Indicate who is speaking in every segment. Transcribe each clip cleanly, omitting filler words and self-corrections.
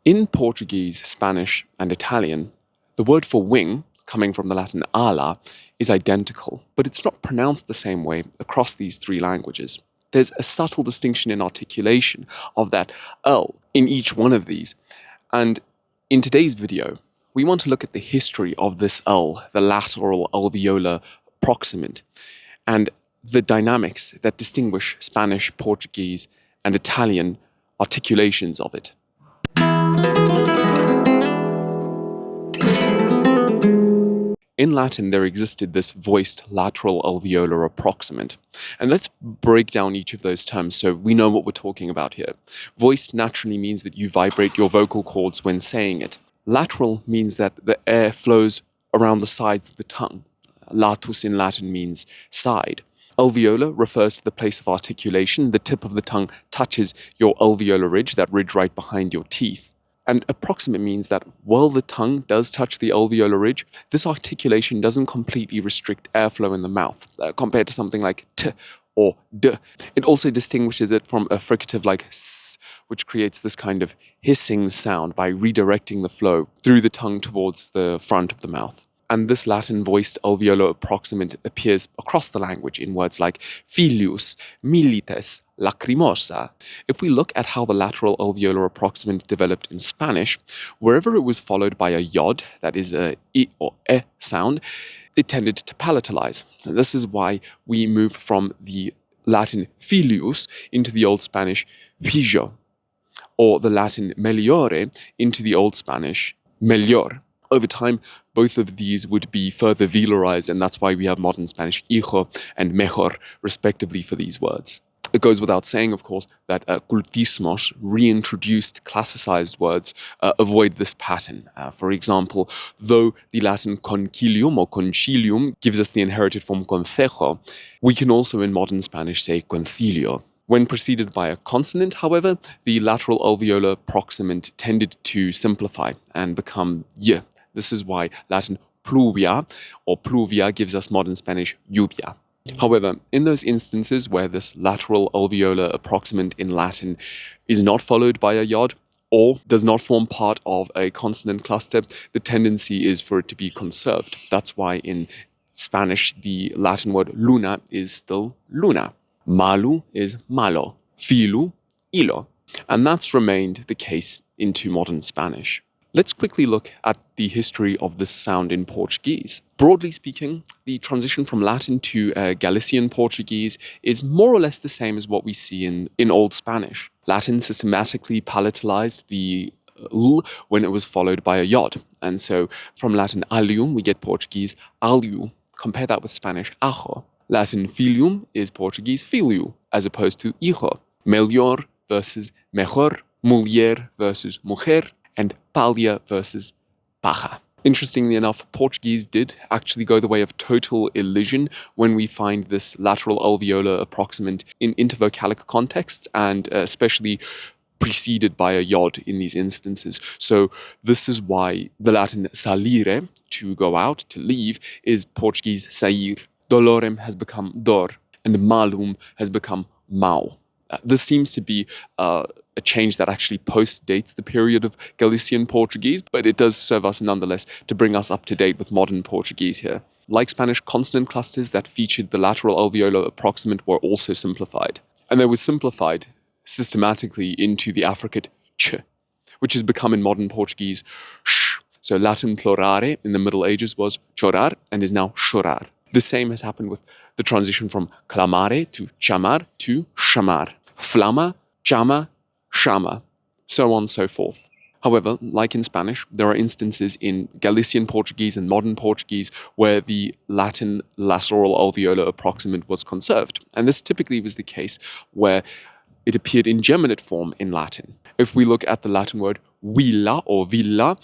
Speaker 1: In Portuguese, Spanish, and Italian, the word for wing, coming from the Latin ala, is identical, but it's not pronounced the same way across these three languages. There's a subtle distinction in articulation of that L in each one of these. And in today's video, we want to look at the history of this L, the lateral alveolar approximant, and the dynamics that distinguish Spanish, Portuguese, and Italian articulations of it. In Latin, there existed this voiced lateral alveolar approximant. And let's break down each of those terms so we know what we're talking about here. Voiced naturally means that you vibrate your vocal cords when saying it. Lateral means that the air flows around the sides of the tongue. Latus in Latin means side. Alveolar refers to the place of articulation. The tip of the tongue touches your alveolar ridge, that ridge right behind your teeth. And approximate means that while the tongue does touch the alveolar ridge, this articulation doesn't completely restrict airflow in the mouth, compared to something like t or d. It also distinguishes it from a fricative like s, which creates this kind of hissing sound by redirecting the flow through the tongue towards the front of the mouth. And this Latin voiced alveolar approximant appears across the language in words like filius, milites, lacrimosa. If we look at how the lateral alveolar approximant developed in Spanish, wherever it was followed by a yod, that is a I or E sound, it tended to palatalize. And this is why we move from the Latin filius into the Old Spanish hijo, or the Latin meliore into the Old Spanish melior. Over time, both of these would be further velarized, and that's why we have modern Spanish hijo and mejor, respectively, for these words. It goes without saying, of course, that cultismos, reintroduced classicized words, avoid this pattern. For example, though the Latin concilium or concilium gives us the inherited form concejo, we can also in modern Spanish say concilio. When preceded by a consonant, however, the lateral alveolar approximant tended to simplify and become y. This is why Latin pluvia or pluvia gives us modern Spanish lluvia. However, in those instances where this lateral alveolar approximant in Latin is not followed by a yod or does not form part of a consonant cluster, the tendency is for it to be conserved. That's why in Spanish the Latin word luna is still luna. Malu is malo, filu, ilo. And that's remained the case into modern Spanish. Let's quickly look at the history of this sound in Portuguese. Broadly speaking, the transition from Latin to Galician Portuguese is more or less the same as what we see in Old Spanish. Latin systematically palatalized the l when it was followed by a yod. And so from Latin allium, we get Portuguese alliu. Compare that with Spanish ajo. Latin filium is Portuguese filho, as opposed to hijo. Melhor versus mejor, mulher versus mujer, and palha versus paja. Interestingly enough, Portuguese did actually go the way of total elision when we find this lateral alveolar approximant in intervocalic contexts, and especially preceded by a yod in these instances. So this is why the Latin salire, to go out, to leave, is Portuguese sair. Dolorem has become dor, and malum has become mau. This seems to be a change that actually post-dates the period of Galician Portuguese, but it does serve us nonetheless to bring us up to date with modern Portuguese here. Like Spanish, consonant clusters that featured the lateral alveolar approximant were also simplified. And they were simplified systematically into the affricate ch, which has become in modern Portuguese sh. So Latin plorare in the Middle Ages was chorar and is now chorar. The same has happened with the transition from clamare to chamar to chamar. Flama, chama, chama, so on and so forth. However, like in Spanish, there are instances in Galician Portuguese and modern Portuguese where the Latin lateral alveolar approximant was conserved. And this typically was the case where it appeared in geminate form in Latin. If we look at the Latin word villa or villa,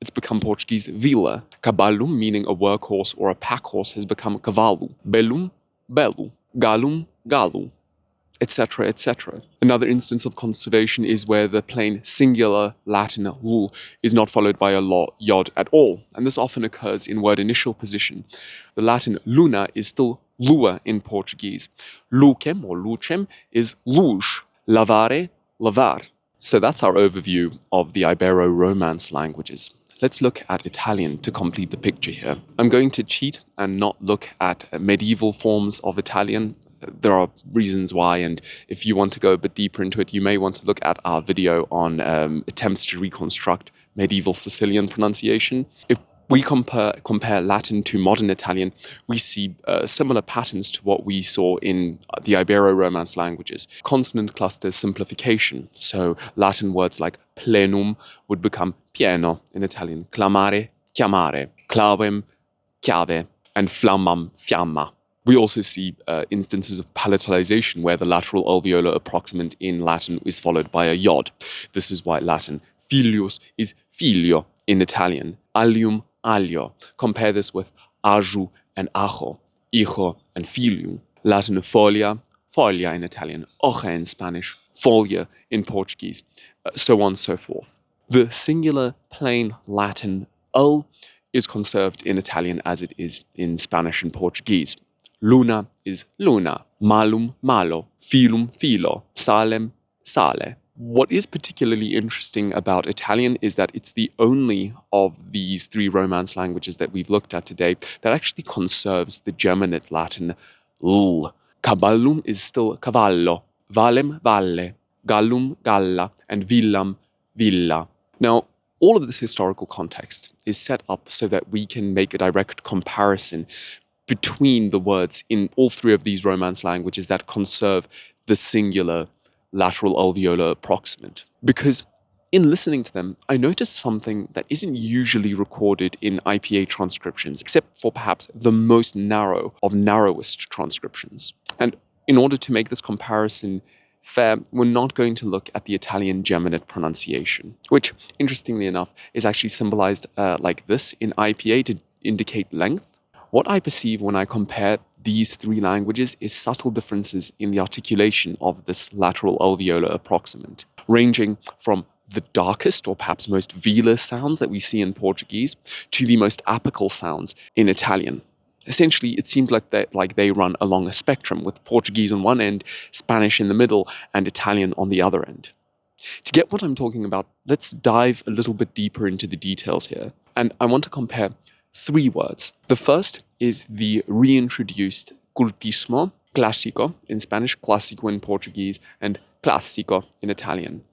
Speaker 1: it's become Portuguese vila. Caballum, meaning a workhorse or a pack horse, has become cavalo. Bellum, bellu. Gallum, gallu, etc., etc. Another instance of conservation is where the plain singular Latin lu is not followed by a yod at all, and this often occurs in word initial position. The Latin luna is still lua in Portuguese. Lucem or lucem is luge. Lavare, lavar. So that's our overview of the Ibero-Romance languages. Let's look at Italian to complete the picture here. I'm going to cheat and not look at medieval forms of Italian. There are reasons why, and if you want to go a bit deeper into it, you may want to look at our video on attempts to reconstruct medieval Sicilian pronunciation. If we compare Latin to modern Italian, we see similar patterns to what we saw in the Ibero-Romance languages. Consonant cluster simplification. So Latin words like plenum would become pieno in Italian, clamare, chiamare, clavem, chiave, and flammam, fiamma. We also see instances of palatalization where the lateral alveolar approximant in Latin is followed by a yod. This is why Latin filius is filho in Italian, allium, aglio. Compare this with aju and ajo, hijo and philium. Latin folia, foglia in Italian, hoja in Spanish, folia in Portuguese, so on and so forth. The singular plain Latin ul is conserved in Italian as it is in Spanish and Portuguese. Luna is luna, malum, malo, filum, filo, salem, sale. What is particularly interesting about Italian is that it's the only of these three Romance languages that we've looked at today that actually conserves the Germanate Latin l. Caballum is still cavallo, valem, valle, gallum, galla, and villam, villa. Now, all of this historical context is set up so that we can make a direct comparison between the words in all three of these Romance languages that conserve the singular lateral alveolar approximant. Because in listening to them, I noticed something that isn't usually recorded in IPA transcriptions, except for perhaps the most narrow of narrowest transcriptions. And in order to make this comparison fair, we're not going to look at the Italian geminate pronunciation, which, interestingly enough, is actually symbolized like this in IPA to indicate length. What I perceive when I compare these three languages is subtle differences in the articulation of this lateral alveolar approximant, ranging from the darkest or perhaps most velar sounds that we see in Portuguese to the most apical sounds in Italian. Essentially, it seems like they run along a spectrum, with Portuguese on one end, Spanish in the middle, and Italian on the other end. To get what I'm talking about, let's dive a little bit deeper into the details here. And I want to compare three words. The first is the reintroduced cultismo, clásico in Spanish, clásico in Portuguese, and clásico in Italian.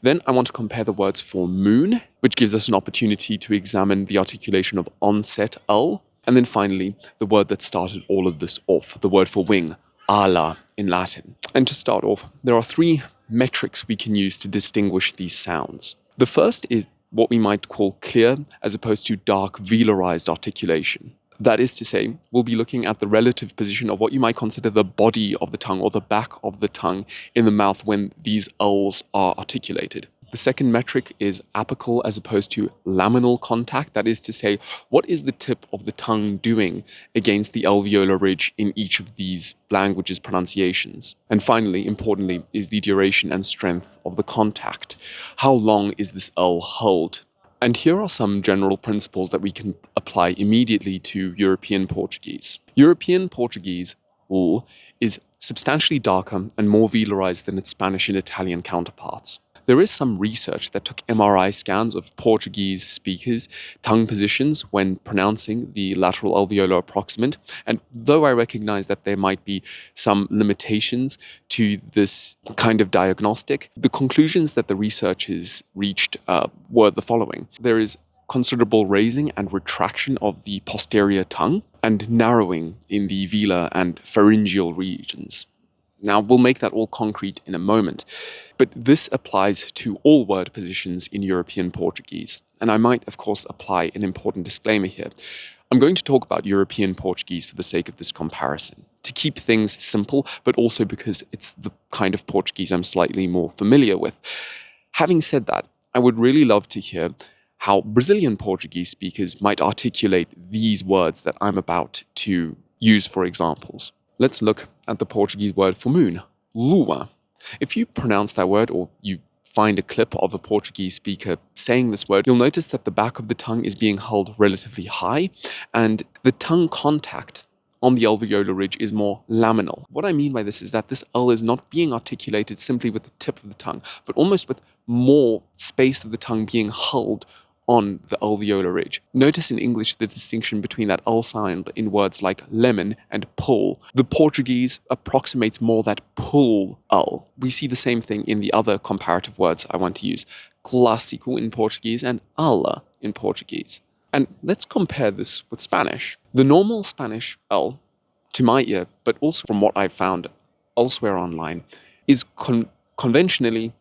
Speaker 1: Then I want to compare the words for moon, which gives us an opportunity to examine the articulation of onset ul. And then finally, the word that started all of this off, the word for wing, ala in Latin. And to start off, there are three metrics we can use to distinguish these sounds. The first is what we might call clear as opposed to dark velarized articulation. That is to say, we'll be looking at the relative position of what you might consider the body of the tongue or the back of the tongue in the mouth when these ulls are articulated. The second metric is apical as opposed to laminal contact. That is to say, what is the tip of the tongue doing against the alveolar ridge in each of these languages' pronunciations? And finally, importantly, is the duration and strength of the contact. How long is this ul held? And here are some general principles that we can apply immediately to European Portuguese. European Portuguese ul is substantially darker and more velarized than its Spanish and Italian counterparts. There is some research that took MRI scans of Portuguese speakers' tongue positions when pronouncing the lateral alveolar approximant, and though I recognize that there might be some limitations to this kind of diagnostic, the conclusions that the researchers reached were the following. There is considerable raising and retraction of the posterior tongue, and narrowing in the velar and pharyngeal regions. Now, we'll make that all concrete in a moment, but this applies to all word positions in European Portuguese. And I might, of course, apply an important disclaimer here. I'm going to talk about European Portuguese for the sake of this comparison, to keep things simple, but also because it's the kind of Portuguese I'm slightly more familiar with. Having said that, I would really love to hear how Brazilian Portuguese speakers might articulate these words that I'm about to use for examples. Let's look at the Portuguese word for moon, lua. If you pronounce that word or you find a clip of a Portuguese speaker saying this word, you'll notice that the back of the tongue is being held relatively high and the tongue contact on the alveolar ridge is more laminal. What I mean by this is that this L is not being articulated simply with the tip of the tongue, but almost with more space of the tongue being held on the alveolar ridge. Notice in English the distinction between that L sound in words like lemon and pull. The Portuguese approximates more that pull L. We see the same thing in the other comparative words I want to use. Clásico in Portuguese and ala in Portuguese. And let's compare this with Spanish. The normal Spanish L, to my ear, but also from what I've found elsewhere online, is conventionally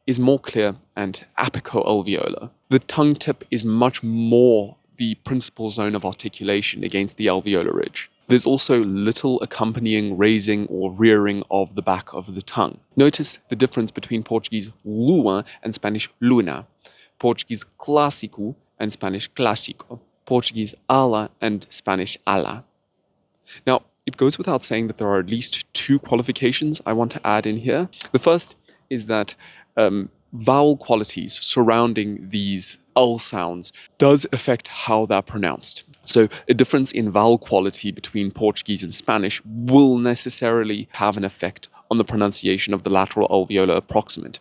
Speaker 1: is more clear and apico-alveolar. The tongue tip is much more the principal zone of articulation against the alveolar ridge. There's also little accompanying raising or rearing of the back of the tongue. Notice the difference between Portuguese lua and Spanish luna, Portuguese clásico and Spanish clásico, Portuguese ala and Spanish ala. Now, it goes without saying that there are at least two qualifications I want to add in here. The first is that vowel qualities surrounding these L sounds does affect how they're pronounced. So a difference in vowel quality between Portuguese and Spanish will necessarily have an effect on the pronunciation of the lateral alveolar approximant.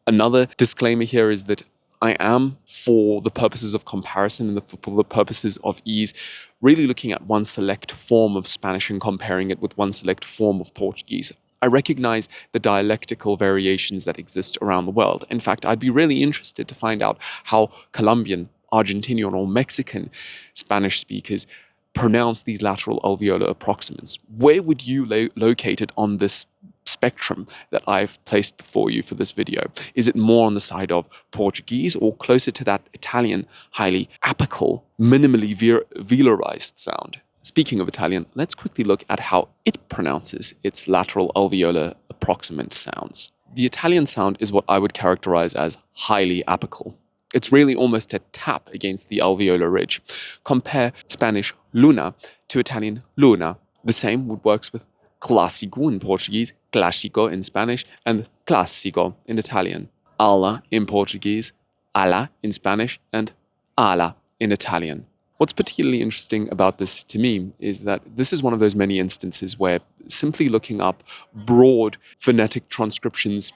Speaker 1: Another disclaimer here is that I am, for the purposes of comparison and for the purposes of ease, really looking at one select form of Spanish and comparing it with one select form of Portuguese. I recognize the dialectical variations that exist around the world. In fact, I'd be really interested to find out how Colombian, Argentinian, or Mexican Spanish speakers pronounce these lateral alveolar approximants. Where would you locate it on this spectrum that I've placed before you for this video? Is it more on the side of Portuguese or closer to that Italian, highly apical, minimally velarized sound? Speaking of Italian, let's quickly look at how it pronounces its lateral alveolar approximant sounds. The Italian sound is what I would characterize as highly apical. It's really almost a tap against the alveolar ridge. Compare Spanish luna to Italian luna. The same would work with clásico in Portuguese, clásico in Spanish, and clásico in Italian. Ala in Portuguese, ala in Spanish, and ala in Italian. What's particularly interesting about this to me is that this is one of those many instances where simply looking up broad phonetic transcriptions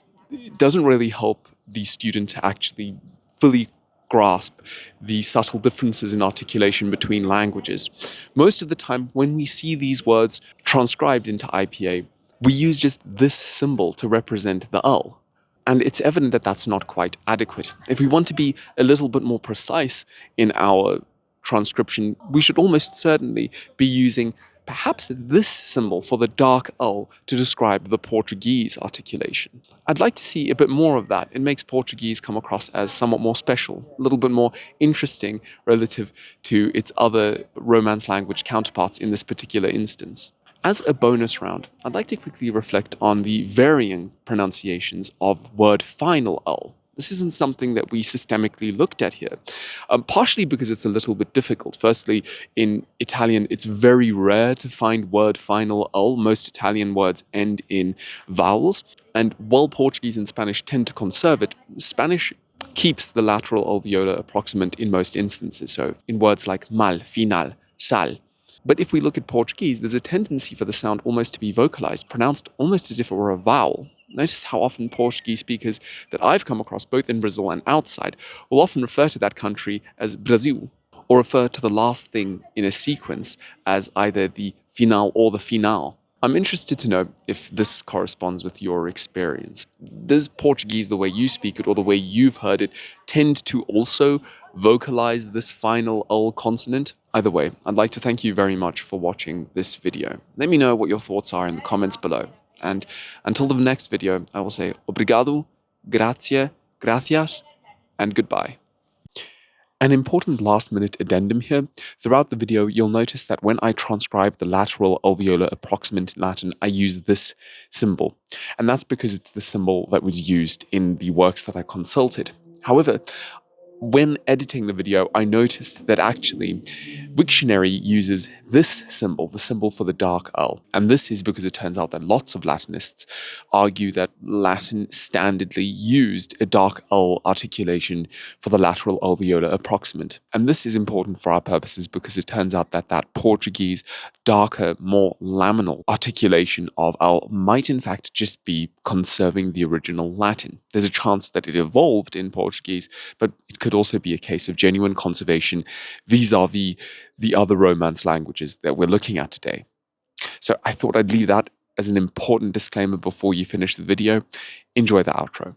Speaker 1: doesn't really help the student to actually fully grasp the subtle differences in articulation between languages. Most of the time, when we see these words transcribed into IPA, we use just this symbol to represent the L. And it's evident that that's not quite adequate. If we want to be a little bit more precise in our transcription, we should almost certainly be using perhaps this symbol for the dark L to describe the Portuguese articulation. I'd like to see a bit more of that. It makes Portuguese come across as somewhat more special, a little bit more interesting relative to its other Romance language counterparts in this particular instance. As a bonus round, I'd like to quickly reflect on the varying pronunciations of word final L. This isn't something that we systemically looked at here, partially because it's a little bit difficult. Firstly, in Italian, it's very rare to find word final L. Most Italian words end in vowels. And while Portuguese and Spanish tend to conserve it, Spanish keeps the lateral alveolar approximant in most instances. So in words like mal, final, sal. But if we look at Portuguese, there's a tendency for the sound almost to be vocalized, pronounced almost as if it were a vowel. Notice how often Portuguese speakers that I've come across, both in Brazil and outside, will often refer to that country as Brasil, or refer to the last thing in a sequence as either the final or the final. I'm interested to know if this corresponds with your experience. Does Portuguese, the way you speak it or the way you've heard it, tend to also vocalize this final L consonant? Either way, I'd like to thank you very much for watching this video. Let me know what your thoughts are in the comments below. And until the next video, I will say obrigado, grazie, gracias, and goodbye. An important last-minute addendum here. Throughout the video, you'll notice that when I transcribe the lateral alveolar approximant in Latin, I use this symbol. And that's because it's the symbol that was used in the works that I consulted. However, when editing the video, I noticed that actually Wiktionary uses this symbol, the symbol for the dark L. And this is because it turns out that lots of Latinists argue that Latin standardly used a dark L articulation for the lateral alveolar approximant. And this is important for our purposes because it turns out that that Portuguese darker, more laminal articulation of L might in fact just be conserving the original Latin. There's a chance that it evolved in Portuguese, but it could also be a case of genuine conservation vis-a-vis the other Romance languages that we're looking at today. So I thought I'd leave that as an important disclaimer before you finish the video. Enjoy the outro.